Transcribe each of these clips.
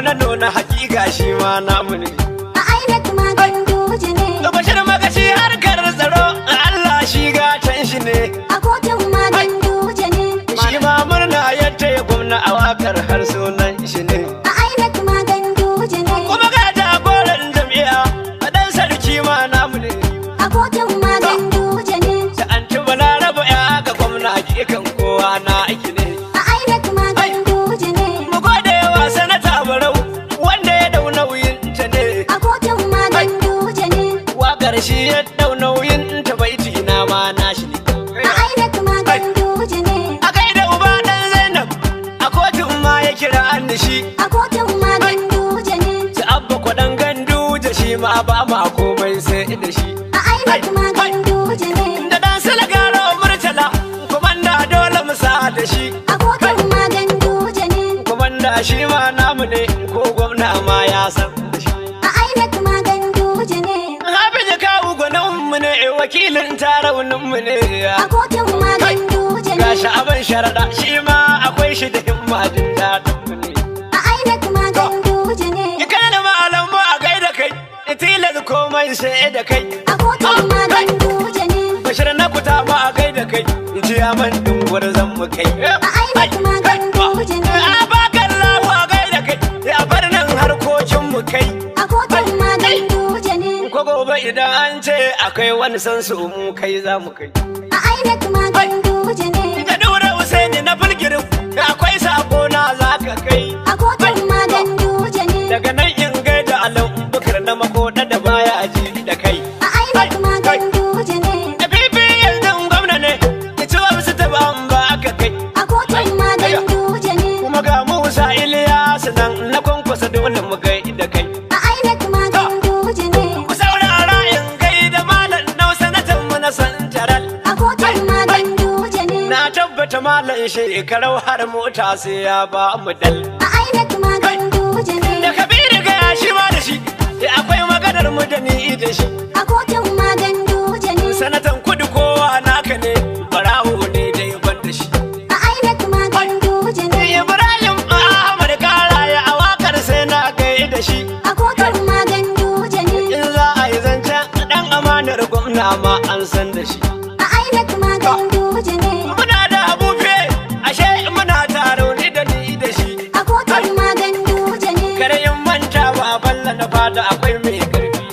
na nuna hakika shi ma namu ne. A INEC ma Ganduje ne. Da Bashir Magashi harkar tsaro Allah shi gatan shi ne. A kotun ma Ganduje ne. Shi ma murna yadda ya gwamna a wakar har sunan shi ne. A INEC ma Ganduje ne. Kuma ga jagoran jam'iyya a ɗan sarki ma namu ne. A kotun ma Ganduje ne. Da an ci balaraba ya ga gwamna hakikan kowa na aiki ne. A INEC ma Ganduje ne. Mu gode wa sanata Barau wanda ya dau nauyin ta ne. A kotun ma Ganduje ne. Wakar shi ya dau nauyin ta baiti na ma nashi ne. A INEC ma Ganduje ne. A kai da uba ɗan Zainab a kotun ma ya kira an da shi. A kotun ma Ganduje ne. Su abba kwaɗan gandu da shi ma ba ma komai sai da shi. A INEC ma Ganduje ne. Da ɗan silagaro murtala komanda dole mu sa da shi. A kotun ma Ganduje ne. Komanda shi ma namu ne ko gwamna ma ya san da shi. A INEC ma Ganduje ne. Hafizu kawu gwanin mu ne wakilin taraunin mu ne. A kotun ma Ganduje ne. Ga sha'aban sharaɗa shi ma akwai shi da himma jin daɗin mu ne. A INEC ma Ganduje ne. Kai da malam mu a gaida kai tilas komai sai da kai. A kotun ma Ganduje ne. Bashir na kuta ma a gaida kai jiya man ɗin gwarzon mu kai. A INEC ma Ganduje ne. A bakan lahu a gaida kai a bar nan harkokin mu kai. A kotun ma Ganduje ne. Ko gobe idan an ce akwai wani san su mu kai za mu kai. A INEC ma Ganduje ne. Da Nura Usaini na fulgirin akwai sako na za ka kai. A kotun ma Ganduje ne. Daga nan in gaida Alan Bukar na makoda da baya aji da kai. A INEC ma Ganduje ne. Da bibi yanzu gwamna ne ki ci wasu ta ban ba ka kai. A kotun ma Ganduje ne. Kuma ga Musa Iliyasu nan na kwankwasa dole mu gaida kai. A INEC ma Ganduje ne. Ku saurara in gaida malam nau sanatan mu na santaral. A kotun ma Ganduje ne. Na tabbata malam shekarau har mota sai ya ba mu dal. A INEC ma Ganduje ne. Da Kabiru ga ya shi ma da shi akwai maganar mu da ni da shi. A kotun ma Ganduje ne. Sanatan kudu kowa naka ne barawo ne dai ban da shi. A INEC ma Ganduje ne. Ibrahim Ahmad Karaya a wakar sai na gai da shi. A kotun ma Ganduje ne. In za a yi zancen dan amanar gwamna ma an san da shi. A INEC ma Ganduje ne. Muna da abufe ashe muna taro ni da ni da shi. A kotun ma Ganduje ne. Kare in manta ba balla na fada akwai mai karfi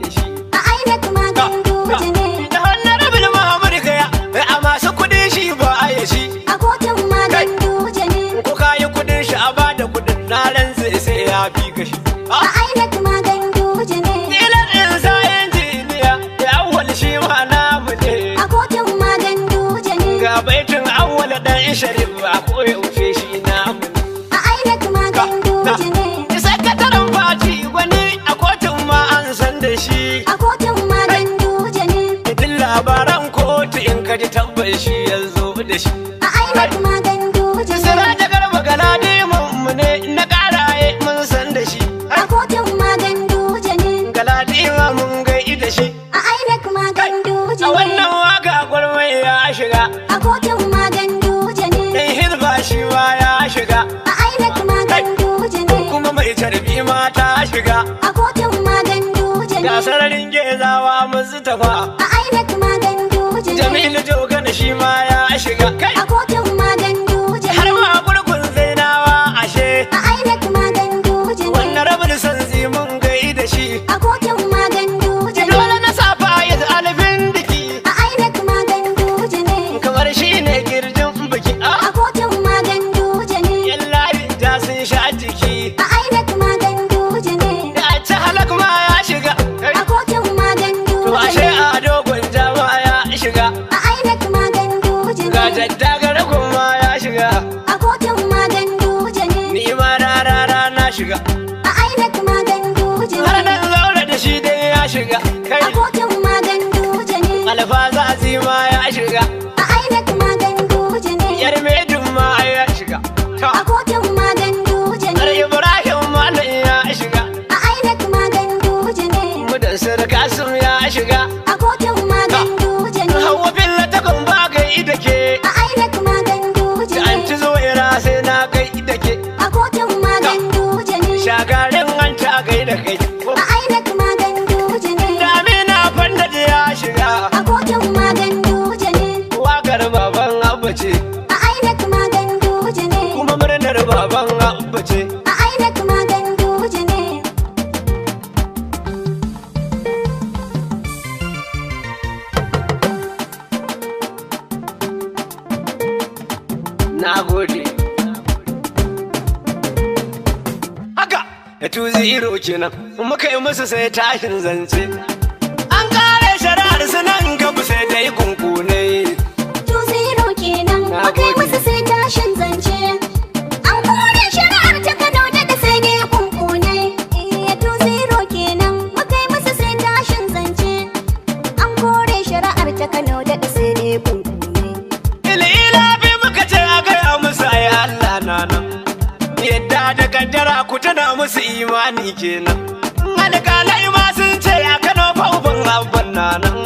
da shi. A INEC ma Ganduje ne. Da hannun rabin Muhammadu Gaya a masu kudi shi ba a yi shi. A kotun ma Ganduje ne. Ko ka yi kudin shi a bada kudin na rantse sai ya fi gashi. A INEC ma Ganduje ne. Tilan in sa injiniya ya awwal shi ma namu ne. A kotun ma Ganduje ne. Ga baitin awwal dan sharif a koyaushe shi namu ne. A INEC ma Ganduje ne. Sakataren fati wani a kotun ma an san da shi. A kotun ma Ganduje ne. Idin labaran kotu in ka ji tabbas shi ya zo da shi. A INEC ma Ganduje ne. Siraja Garba Galadi mu ne na karaye mun san da shi. A kotun ma Ganduje ne. Galadi ma mun gai da shi. A INEC ma Ganduje A ne. wannan waka gwarmai ya shiga. A kotun ma Ganduje ne. Dan hizba shi ma ya shiga. A INEC ma Ganduje ne. Kuma mai tarbi ma ta shiga. A kotun ma Ganduje ne. Ga sararin gezawa musu tafa. A INEC ma Ganduje ne. Jamilu Jogana shi ma ya shiga. Kai A kotun ma Ganduje ne. har ma gurgun zainawa ashe. A INEC ma Ganduje ne. Wannan rabin sanzi mun gai da shi. A kotun ma Ganduje ne. Dole na safa ya alfin diki. A INEC ma Ganduje ne. Kamar shi ne kirjin biki. A kotun ma Ganduje ne. Yan layin ta sun sha jiki. A INEC ma Ganduje ne. Da a ci halak ma ya shiga. Kai, A kotun ma to Ganduje ashe ne. a dogon jama ya shiga. A INEC ma Ganduje Ga ne. jaddagar kuma ya shiga. A kotun ma Ganduje ne. Ni ma rarara na shiga. A INEC ma Ganduje Har ne. nan zaure da shi dai ya shiga. Kai A kotun ma Ganduje ne. alfazazi ma ya shiga. A INEC ma Ganduje ne. Yar medun ma ya shiga. To, A kotun ma Ganduje har ne. Ibrahim Malam ya shiga. A INEC ma Ganduje ne. Mudassir Kasim ya shiga. A kotun ma Ganduje ne. Hauwa Bello ta kan ba gai da ke. A INEC ma Ganduje Da ne. an ci zo ira sai na gai da ke. A kotun ma Ganduje ne. Shaga 2-0 kenan muka yi musu sai tashin zance. An kare shari'ar su nan gabu sai dai kunkune. 2-0 kenan muka yi musu sai tashin zance. An kore shari'ar ta Kano da sai dai kunkune. 2-0 kenan muka yi musu sai tashin zance. An kore shari'ar ta Kano da sai dai kunkune. Ilila bi muka ce a gaya musu ai Allah na nan. Yadda da kaddara ku tana musu imani kenan. Alƙalai ma sun ce a Kano fa uban abban na nan.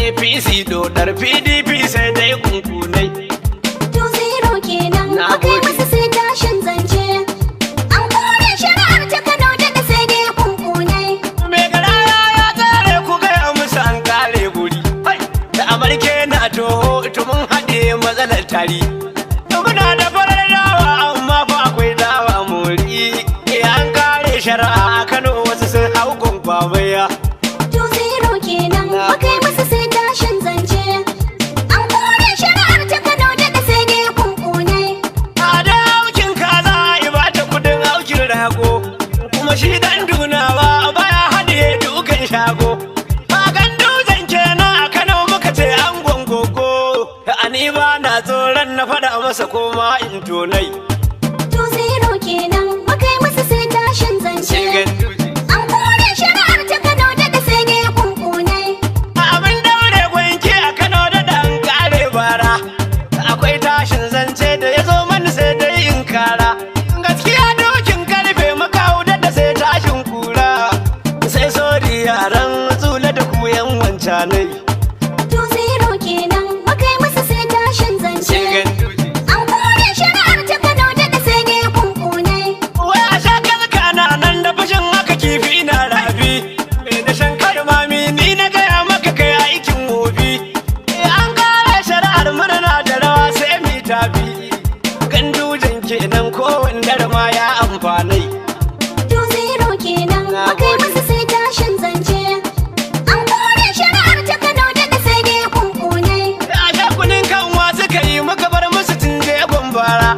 APC dodar PDP sai dai kunkunai. 2-0 kenan muka yi musu sai tashin zance. An kore shari'ar ta Kano da sai dai kunkunai. Me garaya ya tsare ku gaya musu an kare guri. Da amarke na toho mun haɗe matsalar tari. Muna da farar dawa amma fa akwai dawa mori. An kare shari'a a Kano wasu sun hau gwagwabaya. 2-0 kenan muka yi musu sai tashin zance. An kore shari'ar ta Kano da sai dai kunkunai. A da aukin kaza a ba ta kudin aukin rago. Kuma shi dan dunawa baya haɗe dukan shago. Hakan dutsen kenan a Kano muka ce an gongogo. Ani ba na tsoron na faɗa masa koma in tonai. 2-0 kenan muka yi musu sai tashin zance. An kore shari'ar ta Kano da sai dai kunkunai. Abin daure gwanki a Kano da ɗan kare bara. Akwai tashin zance da ya zo mani sai dai in kara. Gaskiya dokin karfe makau da sai tashin kura. Sai sori yaran tsula da kuyan wancanai. 2-0 kenan muka yi musu sai tashin zance. An kore shari'ar ta Kano da sai dai kunkunai. Wai a sha kalkana nan da fashin haka kifi na rafi. Mai da shan karmami ni na gaya maka kai aikin wofi. An kare shari'ar murna da rawa sai mi tafi. Gandujan kenan kowanne ma ya amfanai. 2-0 kenan muka yi musu sai tashin zance. An kore shari'ar ta Kano da sai dai kunkunai. A sha kunin kanwa suka yi muka bar musu tunje bambara.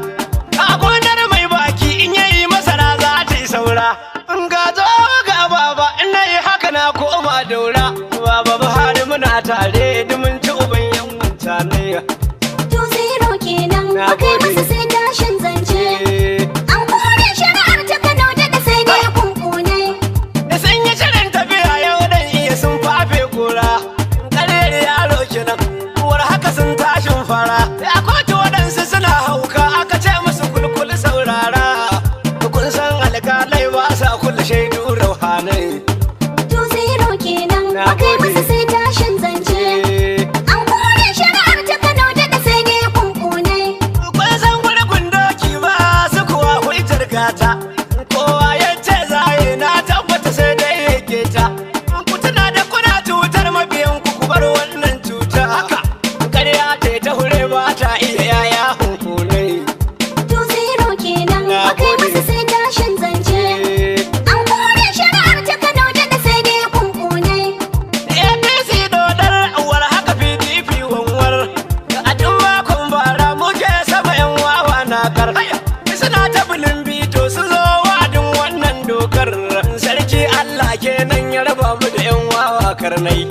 A gonar mai baki in yayi masara za ta yi saura. In ga zo ga baba in na yi haka na koma daura. Baba Buhari muna tare dumin ci uban yan wancanai. 2-0 kenan muka yi musu sai tashin zance. An kore shari'ar ta Kano da sai dai kunkunai. Da sun yi shirin tafiya yau dan iya sun fafe kura. Karere yaro kenan uwar haka sun tashin fara. A kotu waɗansu suna hauka aka ce musu kulkul saurara. Kun san alƙalai ba sa kula shaidu rauhanai. 2-0 kenan muka yi musu sai tashin zance. An kore shari'ar ta Kano da sai dai kunkunai. Kun san gurgun doki ba su kuwa hujjar gata. Kowa ya ce zaye na tabbata sai dai ya keta. Ku tuna da kuna cutar mabiyan ku bar wannan cuta. Haka ƙarya ce ta hure ba ta iya yaya hunkunai. 2-0 kenan muka yi musu sai tashin zance. An kore shari'ar ta Kano da sai dai kunkunai. APC dodar uwar haka PDP wanwar. A duk makon bara muke sama yan wawa na kar. Suna ta bulin bito su zo wadin wannan dokar. Sarki Allah kenan ya raba mu da yan wawa karnai.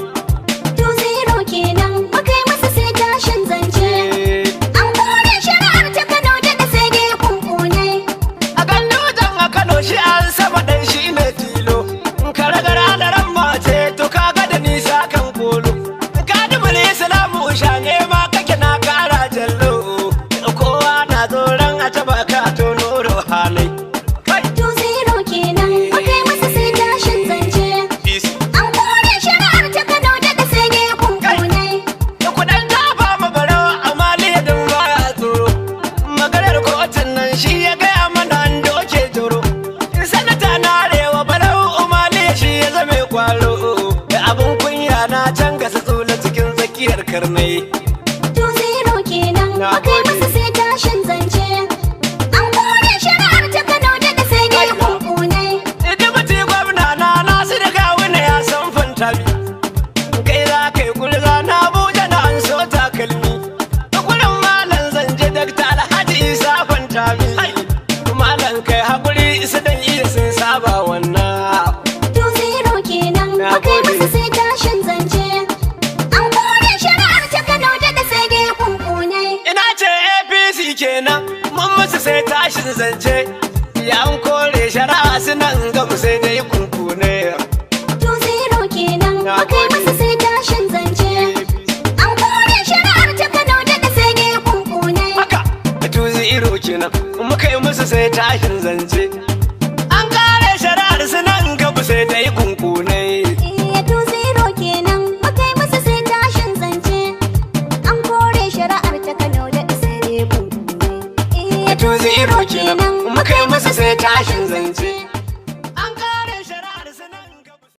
2-0 kenan muka yi musu sai tashin zance. An kore shari'ar ta Kano da sai dai kunkunai. A kan dutsen a Kano shi an sama dan shi ne tilo. Karagara da ran mace to kaga da nisa kan kolo. Kadimul Islamu shane ma kake na kara jallo. Kowa na tsoron a taba ka tono rohanai. 2-0 kenan muka yi musu sai tashin zance. An kore shari'ar ta Kano da sai dai kunkunai. Da kudan tafa ma baro amma lidin baya tsoro. Maganar kotun nan shi ya gaya mana an doke toro. Sanata na arewa barau umali shi ya zame kwaro. Da abun kunya na can gasa tsula cikin tsakiyar karnai. 2-0 kenan muka yi musu sai tashin zance. An kore shari'ar ta Kano da sai dai kunkunai. Dubuti gwamna na Nasiru Gawuna ya san fantami. Kai za ka yi gulza na Abuja na an so takalmi. Gurin malam zanje Dr. Alhaji Isa fantami. Malam kai haƙuri su dan iya sun saba mukai musu sai tashin zance. An kore shari'ar ta Kano da sai dai kunkunai. Ina ce APC kenan mun musu sai tashin zance. Ya an kore shari'a sunan gamu sai dai kunkune. 2-0 kenan mukai musu sai tashin zance. An kore shari'ar ta Kano da sai dai kunkunai. Haka 2-0 kenan muka yi musu sai tashin zance. An kare shari'ar sunan gamu sai dai kunkune. 2-0 kenan mukai musu sai tashin zance. An kore shari'ar ta Kano da sai dai kunkunai. 2-0 kenan muka yi musu sai tashin zance.